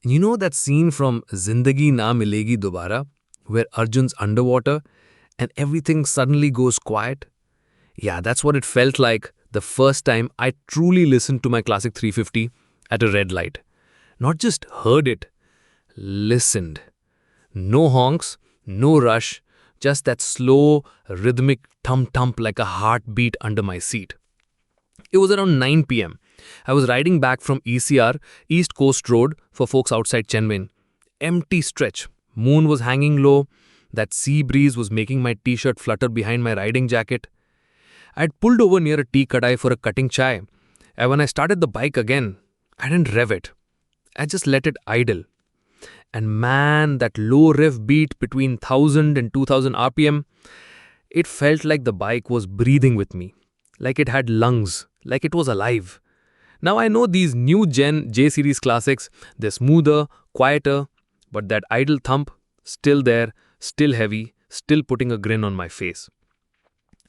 You know that scene from Zindagi Na Milegi Dobara, where Arjun's underwater and everything suddenly goes quiet? Yeah, that's what it felt like the first time I truly listened to my classic 350 at a red light. Not just heard it, listened. No honks, no rush, just that slow, rhythmic thump like a heartbeat under my seat. It was around 9 p.m. I was riding back from ECR, East Coast Road, for folks outside Chenmin. Empty stretch. Moon was hanging low. That sea breeze was making my t-shirt flutter behind my riding jacket. I'd pulled over near a tea kadai for a cutting chai. And when I started the bike again, I didn't rev it. I just let it idle. And man, that low rev beat between 1000 and 2000 RPM, it felt like the bike was breathing with me. Like it had lungs. Like it was alive. Now I know these new gen J series classics, they're smoother, quieter, but that idle thump, still there, still heavy, still putting a grin on my face.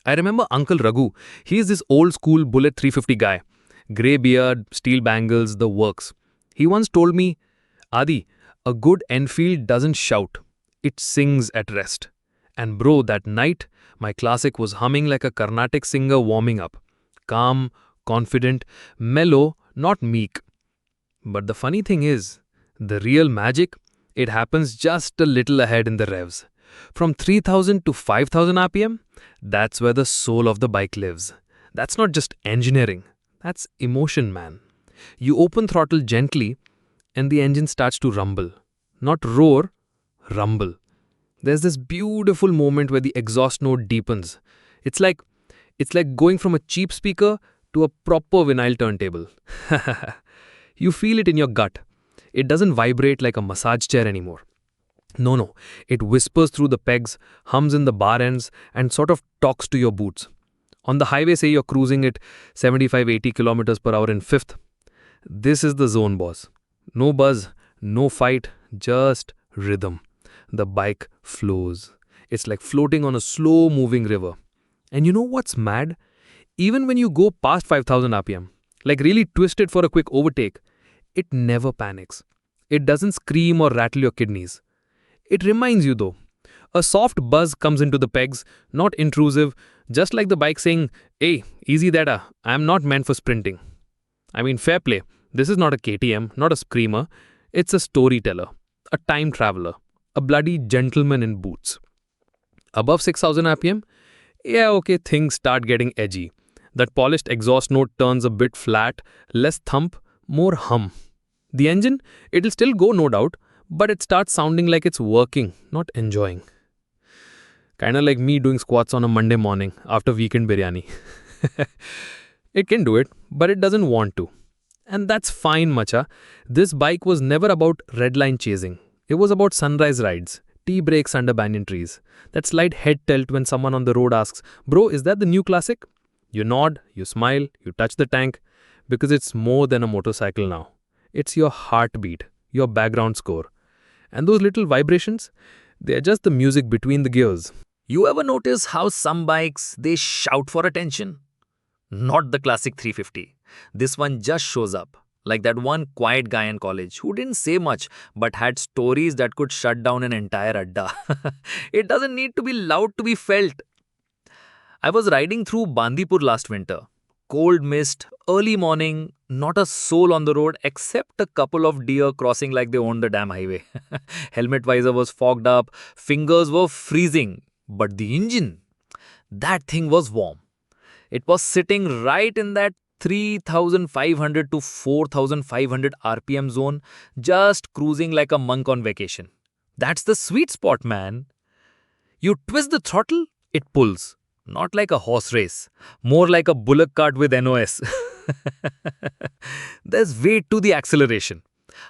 I remember Uncle Raghu. He is this old school Bullet 350 guy. Grey beard, steel bangles, the works. He once told me, Adi, a good Enfield doesn't shout. It sings at rest. And bro, that night, my classic was humming like a Carnatic singer warming up. Calm, confident, mellow, not meek. But the funny thing is, the real magic, it happens just a little ahead in the revs. From 3000 to 5000 RPM, that's where the soul of the bike lives. That's not just engineering, that's emotion, man. You open throttle gently and the engine starts to rumble. Not roar, rumble. There's this beautiful moment where the exhaust note deepens. It's like going from a cheap speaker to a proper vinyl turntable. You feel it in your gut. It doesn't vibrate like a massage chair anymore. No. It whispers through the pegs, hums in the bar ends, and sort of talks to your boots. On the highway, say you're cruising at 75-80 kilometers per hour in fifth. This is the zone, boss. No buzz, no fight, just rhythm. The bike flows. It's like floating on a slow-moving river. And you know what's mad? Even when you go past 5000 RPM, like really twist it for a quick overtake, it never panics. It doesn't scream or rattle your kidneys. It reminds you though. A soft buzz comes into the pegs, not intrusive, just like the bike saying, hey, easy that, I'm not meant for sprinting. I mean, fair play. This is not a KTM, not a screamer. It's a storyteller, a time traveler, a bloody gentleman in boots. Above 6000 RPM, yeah, okay, things start getting edgy. That polished exhaust note turns a bit flat, less thump, more hum. The engine, it'll still go no doubt, but it starts sounding like it's working, not enjoying. Kinda like me doing squats on a Monday morning after weekend biryani. It can do it, but it doesn't want to. And that's fine, macha. This bike was never about redline chasing. It was about sunrise rides, tea breaks under banyan trees, that slight head tilt when someone on the road asks, bro, is that the new classic? You nod, you smile, you touch the tank, because it's more than a motorcycle now. It's your heartbeat, your background score. And those little vibrations, they're just the music between the gears. You ever notice how some bikes, they shout for attention? Not the classic 350. This one just shows up. Like that one quiet guy in college who didn't say much but had stories that could shut down an entire adda. It doesn't need to be loud to be felt. I was riding through Bandipur last winter. Cold mist, early morning, not a soul on the road except a couple of deer crossing like they owned the damn highway. Helmet visor was fogged up, fingers were freezing. But the engine, that thing was warm. It was sitting right in that 3500 to 4500 RPM zone, just cruising like a monk on vacation. That's the sweet spot, man. You twist the throttle, it pulls. Not like a horse race, more like a bullock cart with NOS. There's weight to the acceleration,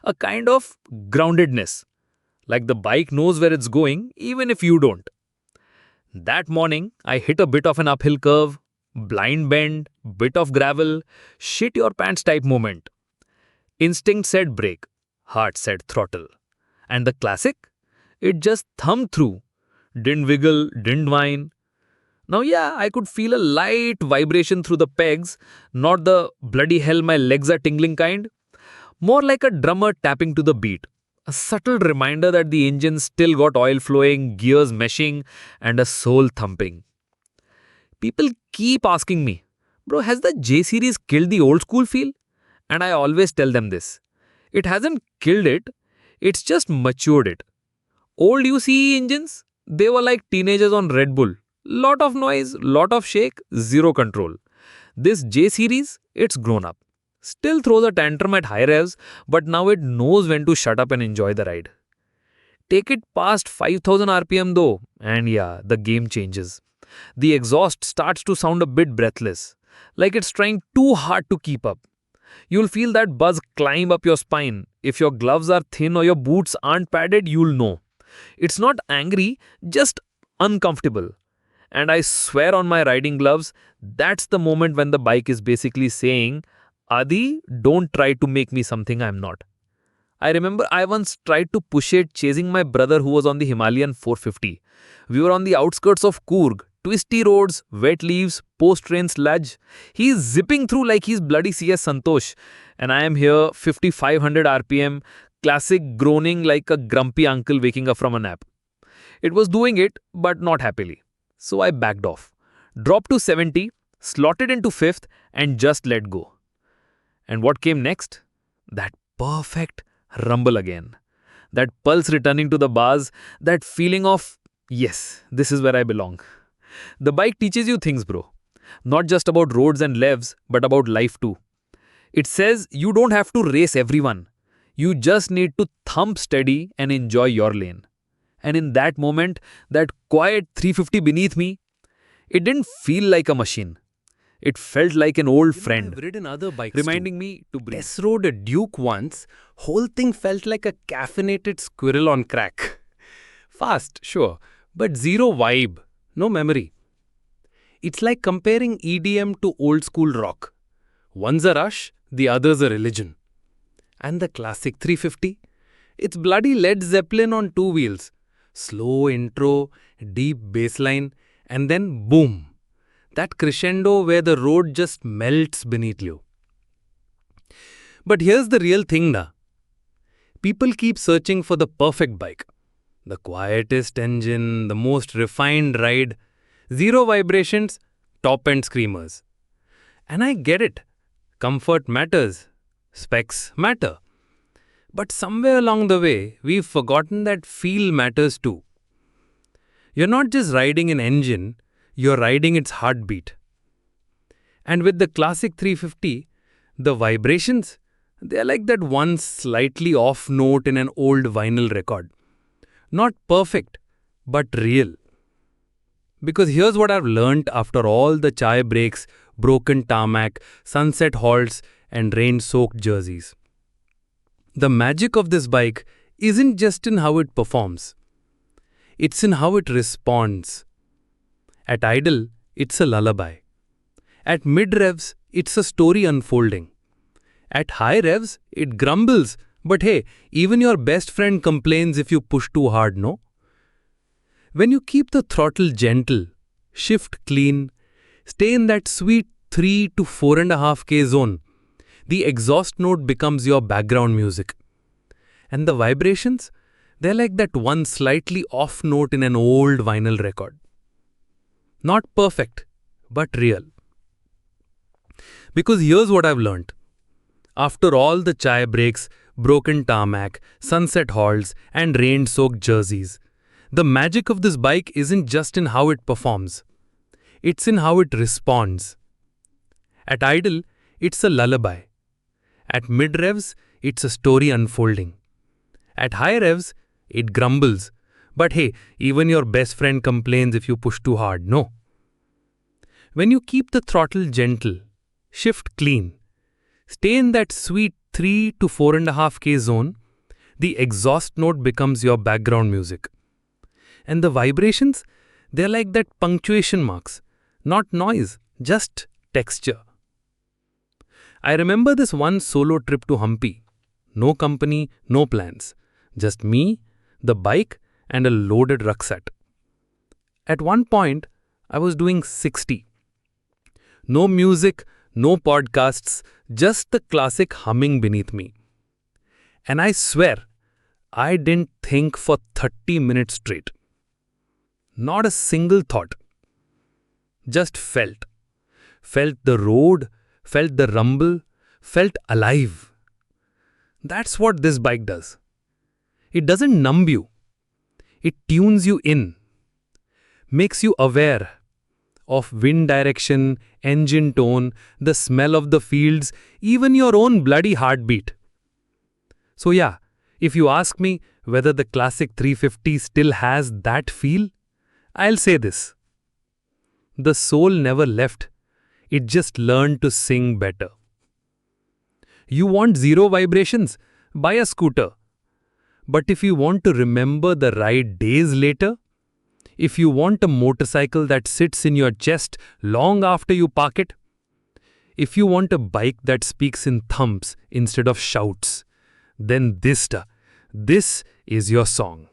a kind of groundedness. Like the bike knows where it's going, even if you don't. That morning, I hit a bit of an uphill curve, blind bend, bit of gravel, shit your pants type moment. Instinct said brake, heart said throttle. And the classic? It just thumbed through. Didn't wiggle, didn't whine. Now yeah, I could feel a light vibration through the pegs, not the bloody hell my legs are tingling kind. More like a drummer tapping to the beat. A subtle reminder that the engine still got oil flowing, gears meshing, and a soul thumping. People keep asking me, bro, has the J series killed the old school feel? And I always tell them this: it hasn't killed it, it's just matured it. Old UCE engines, they were like teenagers on Red Bull. Lot of noise, lot of shake, zero control. This J series, it's grown up. Still throws a tantrum at high revs, but now it knows when to shut up and enjoy the ride. Take it past 5000 RPM though, and yeah, the game changes. The exhaust starts to sound a bit breathless, like it's trying too hard to keep up. You'll feel that buzz climb up your spine. If your gloves are thin or your boots aren't padded, you'll know. It's not angry, just uncomfortable. And I swear on my riding gloves, that's the moment when the bike is basically saying, Adi, don't try to make me something I'm not. I remember I once tried to push it chasing my brother who was on the Himalayan 450. We were on the outskirts of Coorg, twisty roads, wet leaves, post-train sludge. He's zipping through like he's bloody CS Santosh. And I am here 5500 RPM, classic groaning like a grumpy uncle waking up from a nap. It was doing it, but not happily. So I backed off, dropped to 70, slotted into 5th, and just let go. And what came next? That perfect rumble again. That pulse returning to the bars, that feeling of, yes, this is where I belong. The bike teaches you things, bro. Not just about roads and levs, but about life too. It says you don't have to race everyone. You just need to thump steady and enjoy your lane. And in that moment, that quiet 350 beneath me, it didn't feel like a machine. It felt like an old friend, I've ridden other bikes reminding me to breathe. Test rode a Duke once, whole thing felt like a caffeinated squirrel on crack. Fast, sure, but zero vibe, no memory. It's like comparing EDM to old school rock. One's a rush, the other's a religion. And the classic 350? It's bloody Led Zeppelin on two wheels. Slow intro, deep bassline, and then boom. That crescendo where the road just melts beneath you. But here's the real thing na. People keep searching for the perfect bike. The quietest engine, the most refined ride, zero vibrations, top-end screamers. And I get it. Comfort matters. Specs matter. But somewhere along the way, we've forgotten that feel matters too. You're not just riding an engine, you're riding its heartbeat. And with the classic 350, the vibrations, they're like that one slightly off note in an old vinyl record. Not perfect, but real. Because here's what I've learnt after all the chai breaks, broken tarmac, sunset halts, and rain-soaked jerseys. The magic of this bike isn't just in how it performs. It's in how it responds. At idle, it's a lullaby. At mid-revs, it's a story unfolding. At high revs, it grumbles. But hey, even your best friend complains if you push too hard, no? When you keep the throttle gentle, shift clean, stay in that sweet 3 to 4.5K zone, the exhaust note becomes your background music. And the vibrations, they're like that one slightly off note in an old vinyl record. Not perfect, but real. Because here's what I've learnt. After all the chai breaks, broken tarmac, sunset halts, and rain-soaked jerseys, the magic of this bike isn't just in how it performs. It's in how it responds. At idle, it's a lullaby. At mid-revs, it's a story unfolding. At high revs, it grumbles. But hey, even your best friend complains if you push too hard, no? When you keep the throttle gentle, shift clean, stay in that sweet 3 to 4.5K zone, the exhaust note becomes your background music. And the vibrations, they're like that punctuation marks, not noise, just texture. I remember this one solo trip to Hampi. No company, no plans. Just me, the bike, and a loaded rucksack. At one point, I was doing 60. No music, no podcasts, just the classic humming beneath me. And I swear, I didn't think for 30 minutes straight. Not a single thought. Just felt. Felt the road, felt the rumble, felt alive. That's what this bike does. It doesn't numb you. It tunes you in, makes you aware of wind direction, engine tone, the smell of the fields, even your own bloody heartbeat. So yeah, if you ask me whether the classic 350 still has that feel, I'll say this. The soul never left. It just learned to sing better. You want zero vibrations? Buy a scooter. But if you want to remember the ride days later, if you want a motorcycle that sits in your chest long after you park it, if you want a bike that speaks in thumps instead of shouts, then this is your song.